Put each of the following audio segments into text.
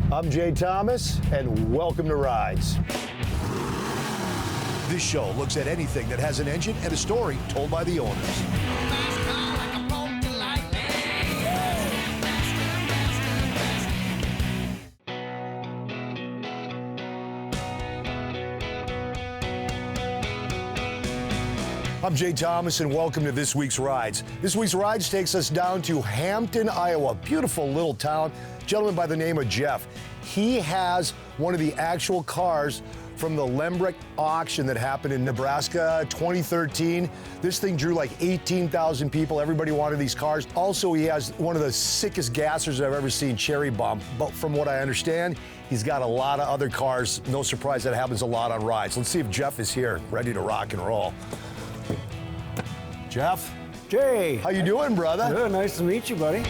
I'm Jay Thomas, and welcome to Rides. This show looks at anything that has an engine and a story told by the owners. I'm Jay Thomas, and welcome to this week's Rides. This week's Rides takes us down to Hampton, Iowa, beautiful little town. A gentleman by the name of Jeff. He has one of the actual cars from the Lambrecht Auction that happened in Nebraska 2013. This thing drew like 18,000 people. Everybody wanted these cars. Also, he has one of the sickest gassers I've ever seen, cherry bomb. But from what I understand, he's got a lot of other cars. No surprise, that happens a lot on Rides. Let's see if Jeff is here, ready to rock and roll. Jeff? Jay. How you doing, brother? Good, nice to meet you, buddy.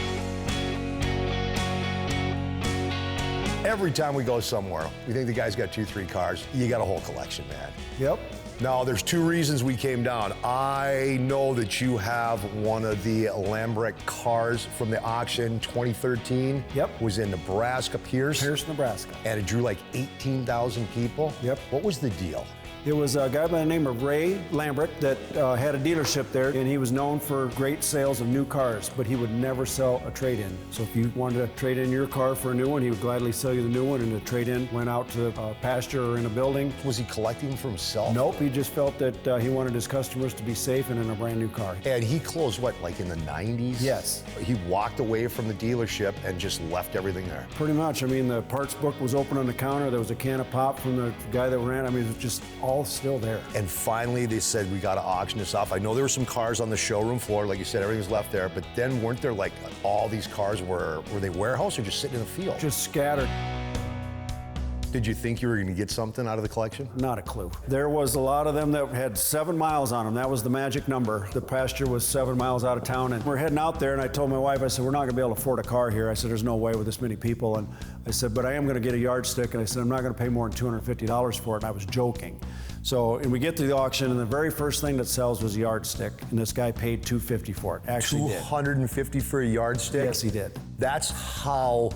Every time we go somewhere, we think the guy's got 2-3 cars. You got a whole collection, man. Yep. Now, there's 2 reasons we came down. I know that you have one of the Lambrecht cars from the auction 2013. Yep. Was in Nebraska, Pierce, Nebraska. And it drew like 18,000 people. Yep. What was the deal? It was a guy by the name of Ray Lambrecht that had a dealership there, and he was known for great sales of new cars, but he would never sell a trade-in. So if you wanted to trade in your car for a new one, he would gladly sell you the new one, and the trade-in went out to a pasture or in a building. Was he collecting for himself? Nope, he just felt that he wanted his customers to be safe and in a brand new car. And he closed, what, like in the 90s? Yes. He walked away from the dealership and just left everything there? Pretty much. I mean, the parts book was open on the counter. There was a can of pop from the guy that ran. I mean, it was just all still there. And finally, they said, we got to auction this off. I know there were some cars on the showroom floor, like you said, everything's left there, but then weren't there like all these cars were they warehouse or just sitting in the field? Just scattered. Did you think you were going to get something out of the collection? Not a clue. There was a lot of them that had 7 miles on them. That was the magic number. The pasture was 7 miles out of town, and we're heading out there, and I told my wife, I said, we're not going to be able to afford a car here. I said, there's no way with this many people. And I said, but I am going to get a yardstick, and I said, I'm not going to pay more than $250 for it, and I was joking. So, and we get to the auction, and the very first thing that sells was a yardstick, and this guy paid $250 for it. Actually did. $250 for a yardstick? Yes, he did. That's how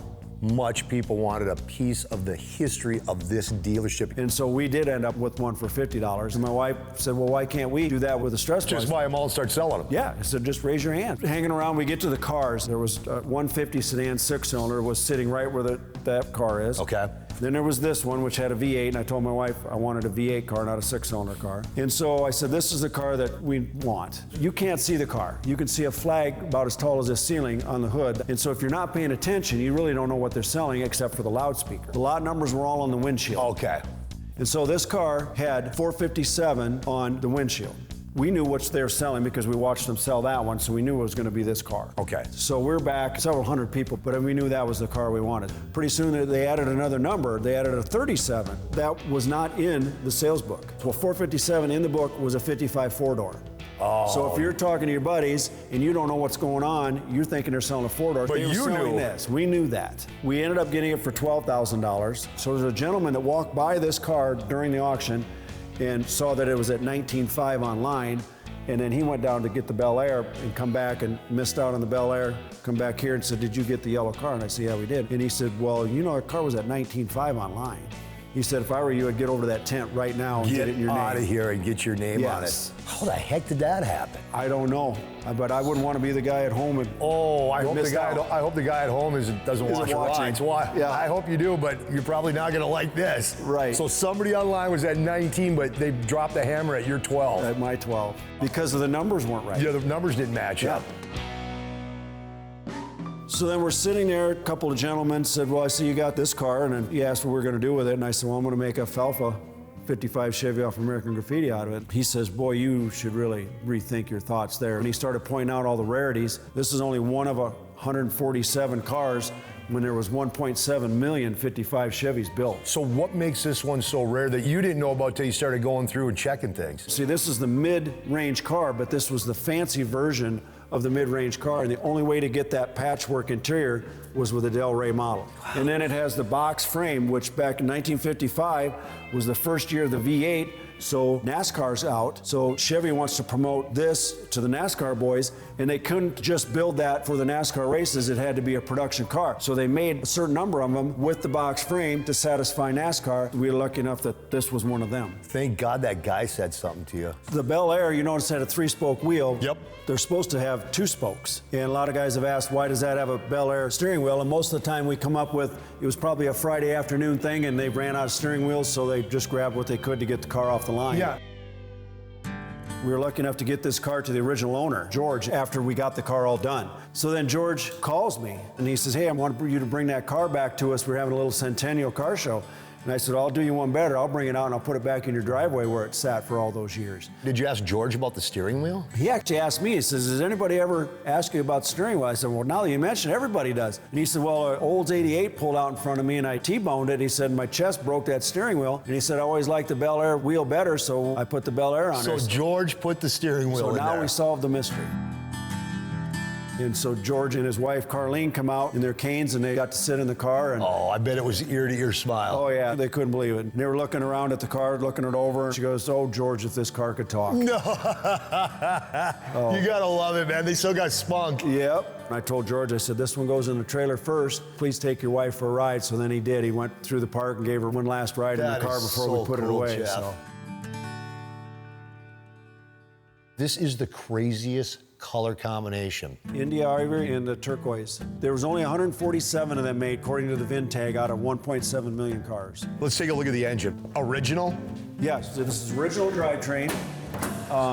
much people wanted a piece of the history of this dealership. And so we did end up with one for $50. And my wife said, well, why can't we do that with a stress Just buy them all and start selling them. Yeah, I said, just raise your hand. Hanging around, we get to the cars. There was a 150 sedan 6-cylinder was sitting right where that car is. Okay. Then there was this one, which had a V8, and I told my wife I wanted a V8 car, not a 6-cylinder car. And so I said, this is the car that we want. You can't see the car. You can see a flag about as tall as this ceiling on the hood. And so if you're not paying attention, you really don't know what they're selling except for the loudspeaker. The lot numbers were all on the windshield. Okay. And so this car had 457 on the windshield. We knew what they were selling because we watched them sell that one, so we knew it was going to be this car. Okay. So we're back several hundred people, but we knew that was the car we wanted. Pretty soon they added another number. They added a 37. That was not in the sales book. Well, 457 in the book was a 55 4-door. Oh. So if you're talking to your buddies and you don't know what's going on, you're thinking they're selling a 4-door. But they were selling this. We knew that. We ended up getting it for $12,000. So there's a gentleman that walked by this car during the auction and saw that it was at 19.5 online, and then he went down to get the Bel Air and come back and missed out on the Bel Air, come back here and said, did you get the yellow car? And I said, yeah, we did. And he said, well, you know, our car was at 19.5 online. He said, if I were you, I'd get over to that tent right now and get it in your name. Get out of here and get your name on it. How the heck did that happen? I don't know, but I wouldn't want to be the guy at home and I hope the guy at home doesn't watch your Rides. Yeah. I hope you do, but you're probably not going to like this. Right. So somebody online was at 19, but they dropped the hammer at your 12. At my 12. Because the numbers weren't right. Yeah, the numbers didn't match up. So then we're sitting there, a couple of gentlemen said, well, I see you got this car, and then he asked what we're going to do with it, and I said, well, I'm going to make a Alfalfa 55 Chevy off American Graffiti out of it. He says, boy, you should really rethink your thoughts there. And he started pointing out all the rarities. This is only one of 147 cars when there was 1.7 million 55 Chevys built. So what makes this one so rare that you didn't know about till you started going through and checking things? See, this is the mid-range car, but this was the fancy version of the mid-range car, and the only way to get that patchwork interior was with a Del Ray model. Wow. And then it has the box frame, which back in 1955 was the first year of the V8, So NASCAR's out. So Chevy wants to promote this to the NASCAR boys, and they couldn't just build that for the NASCAR races. It had to be a production car. So they made a certain number of them with the box frame to satisfy NASCAR. We were lucky enough that this was one of them. Thank God that guy said something to you. The Bel Air, you notice, had a 3-spoke wheel. Yep. They're supposed to have 2 spokes. And a lot of guys have asked, why does that have a Bel Air steering wheel? And most of the time we come up with, it was probably a Friday afternoon thing and they ran out of steering wheels, so they just grabbed what they could to get the car off the line. Yeah. We were lucky enough to get this car to the original owner, George, after we got the car all done. So then George calls me and he says, hey, I want you to bring that car back to us. We're having a little centennial car show. And I said, I'll do you one better. I'll bring it out and I'll put it back in your driveway where it sat for all those years. Did you ask George about the steering wheel? He actually asked me, he says, does anybody ever ask you about the steering wheel? I said, well, now that you mention it, everybody does. And he said, well, an Olds 88 pulled out in front of me and I T-boned it. He said, my chest broke that steering wheel. And he said, I always liked the Bel Air wheel better, so I put the Bel Air on So there. George put the steering wheel in there. So now we solved the mystery. And so George and his wife, Carlene, come out in their canes and they got to sit in the car. And Oh, I bet it was ear-to-ear smile. oh yeah, they couldn't believe it. And they were looking around at the car, looking it over. And she goes, oh, George, if this car could talk. No. You gotta love it, man. They still got spunk. Yep. And I told George, I said, this one goes in the trailer first. Please take your wife for a ride. So then he did. He went through the park and gave her one last ride in the That car is before so we put it cool, away. Jeff. So. This is the craziest color combination. India Ivory and the turquoise. There was only 147 of them made, according to the VIN tag, out of 1.7 million cars. Let's take a look at the engine. Original? Yes, so this is original drivetrain.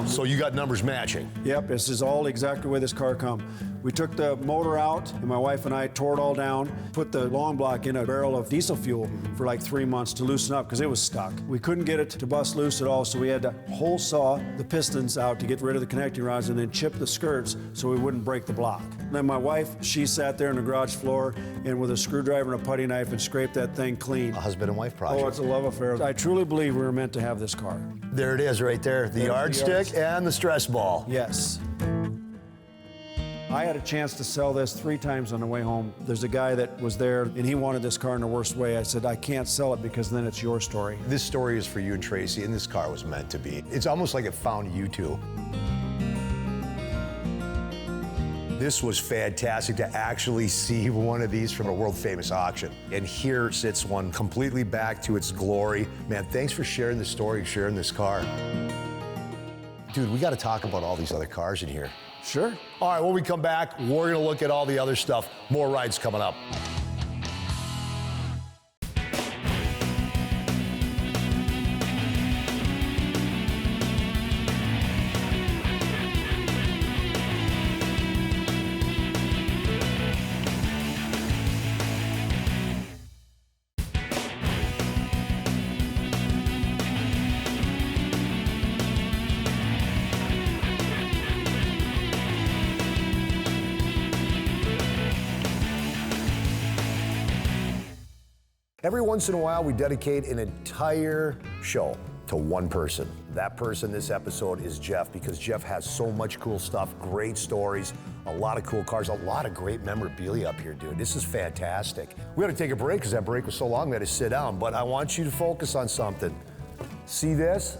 So you got numbers matching. Yep, this is all exactly the way this car come. We took the motor out, and my wife and I tore it all down, put the long block in a barrel of diesel fuel for like 3 months to loosen up because it was stuck. We couldn't get it to bust loose at all, so we had to hole saw the pistons out to get rid of the connecting rods and then chip the skirts so we wouldn't break the block. Then my wife, she sat there on the garage floor and with a screwdriver and a putty knife and scraped that thing clean. A husband and wife project. Oh, it's a love affair. I truly believe we were meant to have this car. There it is right there. The yardstick and the stress ball. Yes. I had a chance to sell this 3 times on the way home. There's a guy that was there and he wanted this car in the worst way. I said, I can't sell it because then it's your story. This story is for you and Tracy, and this car was meant to be. It's almost like it found you two. This was fantastic to actually see one of these from a world-famous auction. And here sits one completely back to its glory. Man, thanks for sharing the story, sharing this car. Dude, we got to talk about all these other cars in here. Sure. All right, when we come back, we're gonna look at all the other stuff. More rides coming up. Every once in a while, we dedicate an entire show to one person. That person this episode is Jeff, because Jeff has so much cool stuff, great stories, a lot of cool cars, a lot of great memorabilia up here, dude. This is fantastic. We had to take a break because that break was so long we had to sit down, but I want you to focus on something. See this?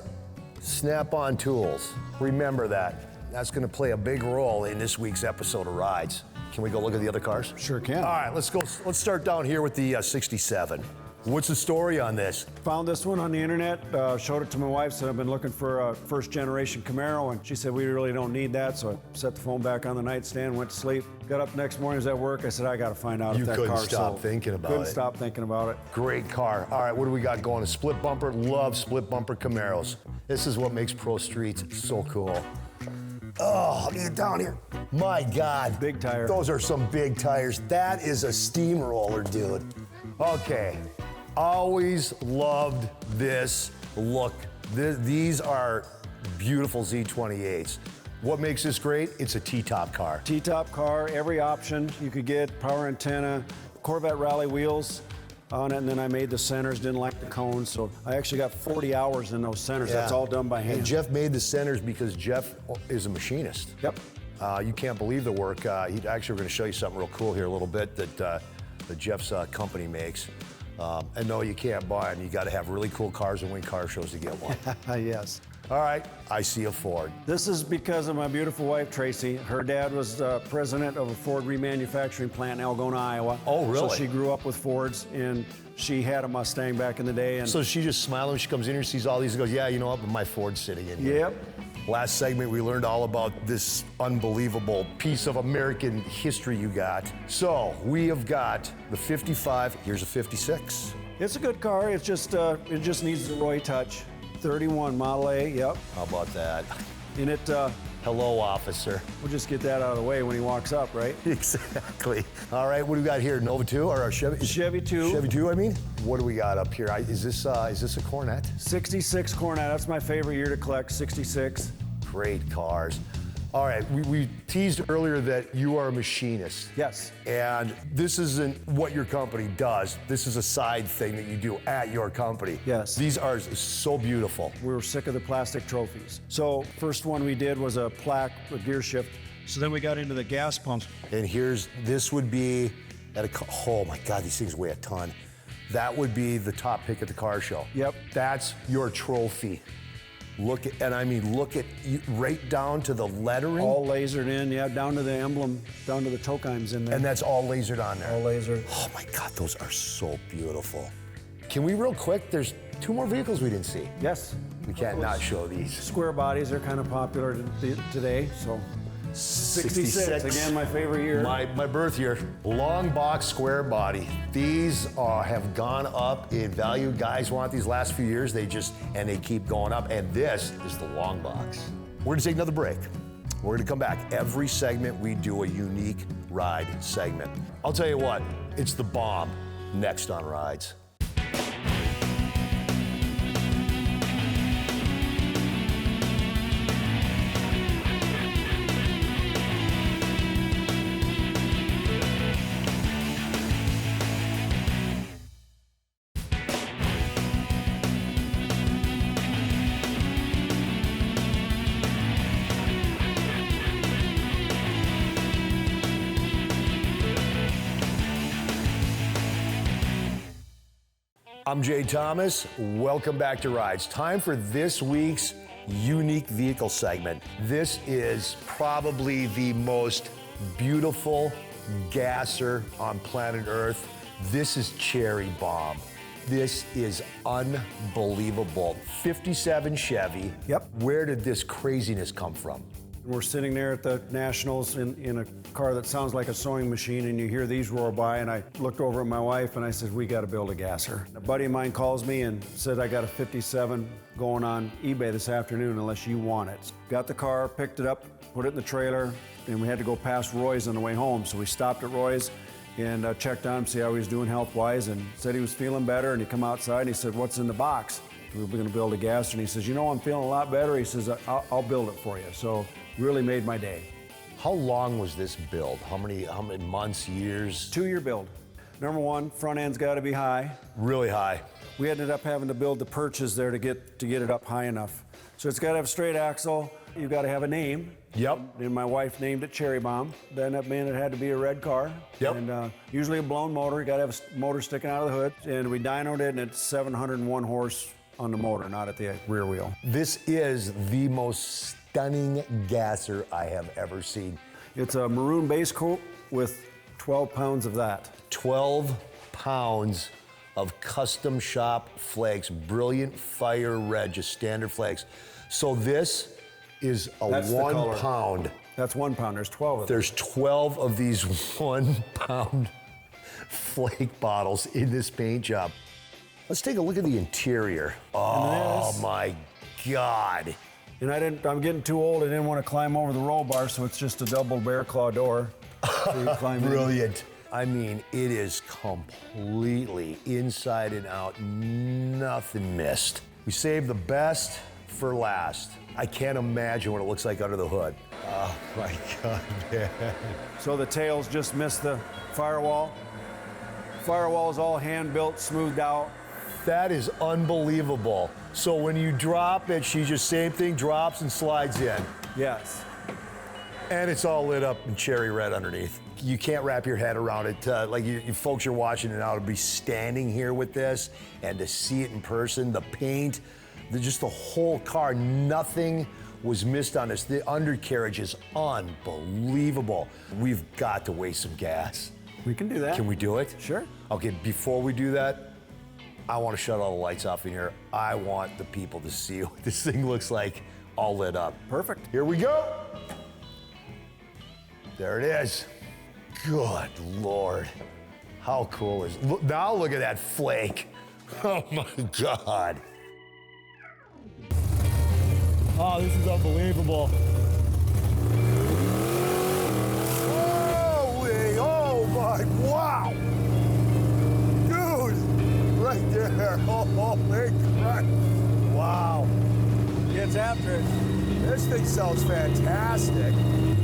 SnapOn tools. Remember that. That's gonna play a big role in this week's episode of Rides. Can we go look at the other cars? Sure can. All right, let's go. Let's start down here with the 67. What's the story on this? Found this one on the internet, showed it to my wife, said I've been looking for a first generation Camaro, and she said we really don't need that, so I set the phone back on the nightstand, went to sleep. Got up next morning, was at work, I said I gotta find out if that couldn't car's stop sold. thinking about Couldn't it. stop thinking about it. Great car. All right, what do we got going? A split bumper. Love split bumper Camaros. This is what makes Pro Streets so cool. Oh, let me get down here. My God. Big tire. Those are some big tires. That is a steamroller, dude. Okay. Always loved this look. These are beautiful Z28s. What makes this great? It's a T-top car. T-top car, every option you could get, power antenna, Corvette rally wheels on it, and then I made the centers, didn't like the cones, so I actually got 40 hours in those centers. That's all done by hand. And Jeff made the centers because Jeff is a machinist. Yep. You can't believe the work. We're going to show you something real cool here a little bit that Jeff's company makes. And no, you can't buy them. You got to have really cool cars and win car shows to get one. Yes. All right, I see a Ford. This is because of my beautiful wife, Tracy. Her dad was president of a Ford remanufacturing plant in Algona, Iowa. Oh, really? So she grew up with Fords, and she had a Mustang back in the day. And So she just smiles when she comes in here, sees all these and goes, yeah, you know what, but my Ford's sitting in here. Yep. Last segment, we learned all about this unbelievable piece of American history you got. So we have got the 55, here's a 56. It's a good car. It just needs the Roy touch. 31 Model A, yep. How about that? And it, Hello, officer. we'll just get that out of the way when he walks up, right? Exactly. All right, what do we got here? Nova 2 or a Chevy? Chevy 2. Chevy 2, I mean? What do we got up here? Is this a Corvette? 66 Corvette. That's my favorite year to collect, 66. Great cars. All right, we teased earlier that you are a machinist. Yes. And this isn't what your company does. This is a side thing that you do at your company. Yes. These are so beautiful. We were sick of the plastic trophies. So first one we did was a plaque, a gear shift. So then we got into the gas pumps. And this would be oh my God, these things weigh a ton. That would be the top pick at the car show. Yep. That's your trophy. Look at right down to the lettering. All lasered in, yeah, down to the emblem, down to the Tokimes in there. And that's all lasered on there. all laser. Oh my God, those are so beautiful. Can we real quick, there's 2 more vehicles we didn't see. Yes. We can't not show these. Square bodies are kind of popular today, so. 66, again, my favorite year. My birth year. Long box, square body. These have gone up in value. Guys want these last few years. They keep going up. And this is the long box. We're gonna take another break. We're gonna come back. Every segment we do a unique ride segment. I'll tell you what, it's the bomb next on Rides. I'm Jay Thomas. Welcome back to Rides. Time for this week's unique vehicle segment. This is probably the most beautiful gasser on planet Earth. This is Cherry Bomb. This is unbelievable. 57 Chevy. Yep. Where did this craziness come from? We're sitting there at the Nationals in a car that sounds like a sewing machine, and you hear these roar by, and I looked over at my wife and I said, we got to build a gasser. A buddy of mine calls me and said, I got a 57 going on eBay this afternoon unless you want it. Got the car, picked it up, put it in the trailer, and we had to go past Roy's on the way home. So we stopped at Roy's and checked on him, see how he was doing health-wise, and said he was feeling better, and he come outside and he said, what's in the box? We were gonna build a gasser, and he says, you know, I'm feeling a lot better. He says, I'll build it for you. So really made my day. How long was this build? How many months, years? 2-year build. Number one, front end's got to be high. Really high. We ended up having to build the perches there to get it up high enough. So it's got to have a straight axle. You've got to have a name. Yep. And my wife named it Cherry Bomb. Then that meant it had to be a red car. Yep. And usually a blown motor. You got to have a motor sticking out of the hood. And we dynoed it, and it's 701 horse on the motor, not at the rear wheel. This is the most stunning gasser I have ever seen. It's a maroon base coat with 12 pounds of that. 12 pounds of custom shop flakes, brilliant fire red, just standard flakes. So this is That's the 1 color. pound. That's 1 pound. There's 12 of them. There's 12 of these 1 pound flake bottles in this paint job. Let's take a look at the interior. Oh my God. And I'm getting too old. I didn't want to climb over the roll bar, so it's just a double bear claw door. So you climb in. Brilliant. I mean, it is completely inside and out, nothing missed. We saved the best for last. I can't imagine what it looks like under the hood. Oh my God, man. So the tails just missed the firewall. Firewall is all hand-built, smoothed out. That is unbelievable. So when you drop it, she just same thing, drops and slides in. Yes. And it's all lit up in cherry red underneath. You can't wrap your head around it. Like you folks are watching it now to be standing here with this and to see it in person, the paint, just the whole car, nothing was missed on this. The undercarriage is unbelievable. We've got to waste some gas. We can do that. Can we do it? Sure. Okay, before we do that, I want to shut all the lights off in here. I want the people to see what this thing looks like all lit up. Perfect. Here we go. There it is. Good Lord. How cool is it? Now look at that flake. Oh my God. Oh, this is unbelievable. Holy, oh my, wow. Dude, right there. Holy crap. Wow. Gets after it. This thing sounds fantastic.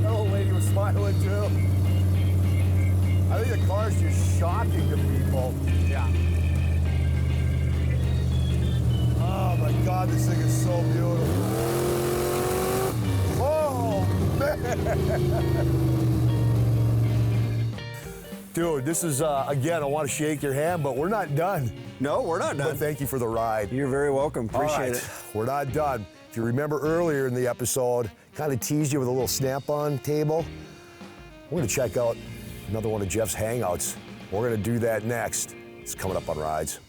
That old lady was smiling too. I think the car's just shocking to people. Yeah. Oh my God, this thing is so beautiful. Oh man. Dude, this is, again, I want to shake your hand, but we're not done. No, we're not done. But thank you for the ride. You're very welcome. Appreciate it. We're not done. If you remember earlier in the episode, kind of teased you with a little Snap-on table. We're gonna check out another one of Jeff's hangouts. We're gonna do that next. It's coming up on Rides.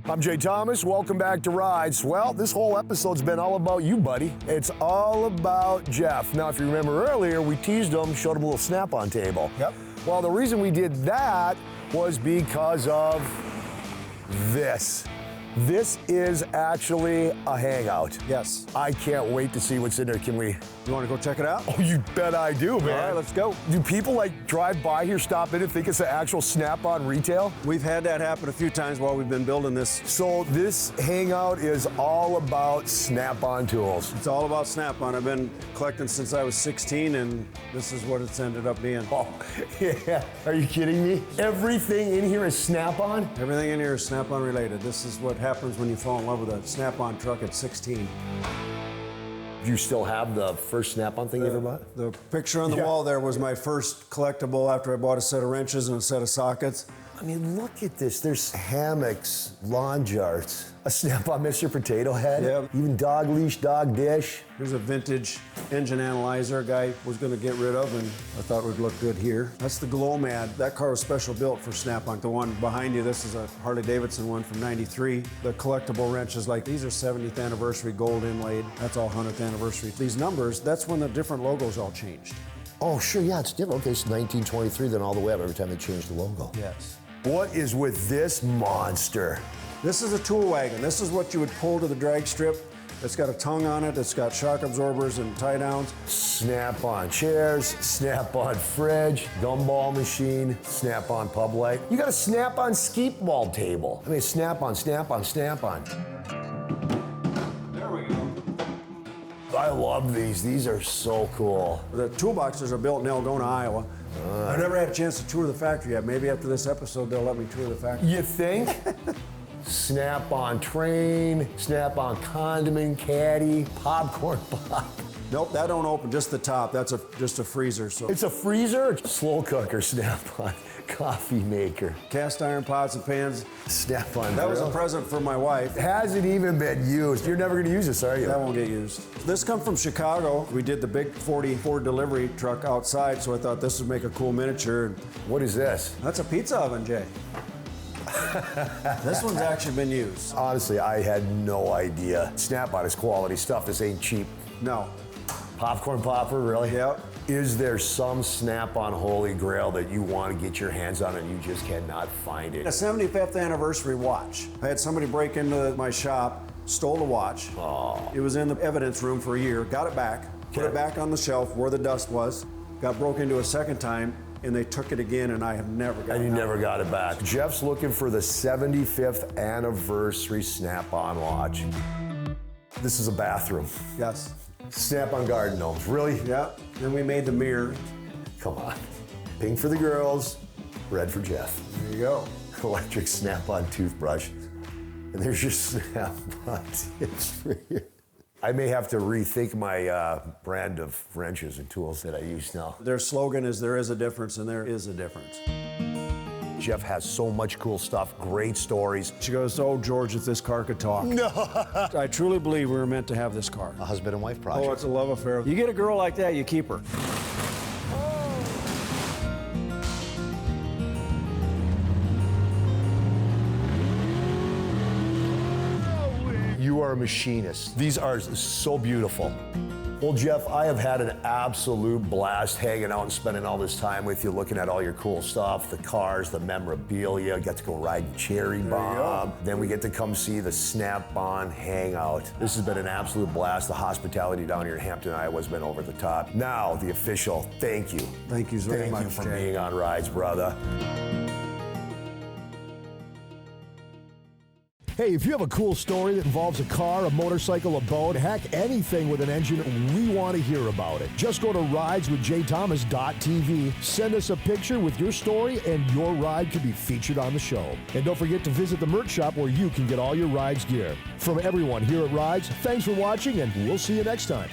I'm Jay Thomas, welcome back to Rides. Well, this whole episode's been all about you, buddy. It's all about Jeff. Now, if you remember earlier, we teased him, showed him a little Snap-on table. Yep. Well, the reason we did that was because of this. This is actually a hangout. Yes. I can't wait to see what's in there. Can we? You want to go check it out? Oh, you bet I do, man. All right, let's go. Do people like drive by here, stop in and think it's an actual Snap-on retail? We've had that happen a few times while we've been building this. So this hangout is all about Snap-on tools. It's all about Snap-on. I've been collecting since I was 16, and this is what it's ended up being. Oh, yeah. Are you kidding me? Everything in here is Snap-on? Everything in here is Snap-on related. This is what happens when you fall in love with a Snap-on truck at 16. Do you still have the first Snap-on thing you ever bought? The picture on the wall there was my first collectible after I bought a set of wrenches and a set of sockets. I mean, look at this. There's hammocks, lawn jarts, a Snap-on Mr. Potato Head, Yep. even dog leash, dog dish. Here's a vintage engine analyzer a guy was going to get rid of, and I thought it would look good here. That's the Glow-Mad. That car was special built for Snap-on. The one behind you, this is a Harley-Davidson one from '93. The collectible wrenches, like these are 70th anniversary gold inlaid. That's all 100th anniversary. These numbers, that's when the different logos all changed. Oh, sure, yeah, it's different. Okay, so 1923, then all the way up every time they changed the logo. Yes. What is with this monster? This is a tool wagon. This is what you would pull to the drag strip. It's got a tongue on it. It's got shock absorbers and tie downs. Snap-on chairs, Snap-on fridge, gumball machine, Snap-on pub light. You got a Snap-on skeet ball table. I mean, Snap-on, Snap-on, Snap-on. There we go. I love these. These are so cool. The toolboxes are built in Algona, Iowa. I never had a chance to tour the factory yet. Maybe after this episode, they'll let me tour the factory. You think? Snap-on train, Snap-on condiment caddy, popcorn pop. Nope, that don't open, just the top. That's just a freezer. So It's a freezer, slow cooker, Snap-on coffee maker, cast iron pots and pans. Snap-on That was a grill. present for my wife. Hasn't even been used. You're never gonna use this, are you? That won't get used. This come from Chicago. We did the big 40 Ford delivery truck outside, so I thought this would make a cool miniature. What is this? That's a pizza oven, Jay. This one's actually been used. Honestly, I had no idea. Snap-on is quality stuff. This ain't cheap. No. Popcorn popper, really? Yep. Is there some Snap-on holy grail that you want to get your hands on and you just cannot find A it? 75th anniversary watch. I had somebody break into my shop, stole the watch. Oh. It was in the evidence room for a year, got it back, put it back on the shelf where the dust was, got broke into a second time, and they took it again, and I have never got it. And you never got it back. Jeff's looking for the 75th anniversary Snap-on watch. This is a bathroom. Yes. Snap-on garden gnomes, really? Yeah. Then we made the mirror. Come on. Pink for the girls, red for Jeff. There you go. Electric Snap-on toothbrush. And there's your Snap-on tips for you. I may have to rethink my brand of wrenches and tools that I use now. Their slogan is there is a difference, and there is a difference. Jeff has so much cool stuff, great stories. She goes, oh, George, if this car could talk. No. I truly believe we were meant to have this car. A husband and wife project. Oh, it's a love affair. You get a girl like that, you keep her. You are a machinist. These are so beautiful. Well, Jeff, I have had an absolute blast hanging out and spending all this time with you, looking at all your cool stuff, the cars, the memorabilia. Got to go ride Cherry Bomb. Then we get to come see the Snap-on hangout. This has been an absolute blast. The hospitality down here in Hampton, Iowa has been over the top. Now, the official thank you. Thank you very much, Thank you for Jay. being on Rides, brother. Hey, if you have a cool story that involves a car, a motorcycle, a boat, heck, anything with an engine, we want to hear about it. Just go to rideswithjthomas.tv, send us a picture with your story, and your ride could be featured on the show. And don't forget to visit the merch shop where you can get all your Rides gear. From everyone here at Rides, thanks for watching, and we'll see you next time.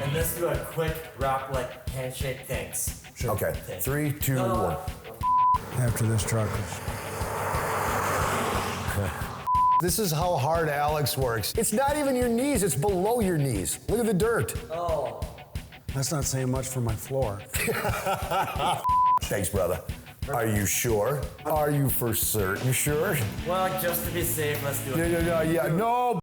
And let's do a quick rock like handshake thanks. Sure. Okay, 3, 2, 1. After this truck. This is how hard Alex works. It's not even your knees, it's below your knees. Look at the dirt. Oh. That's not saying much for my floor. Thanks, brother. Are you sure? Are you for certain sure? Well, just to be safe, let's do it. No.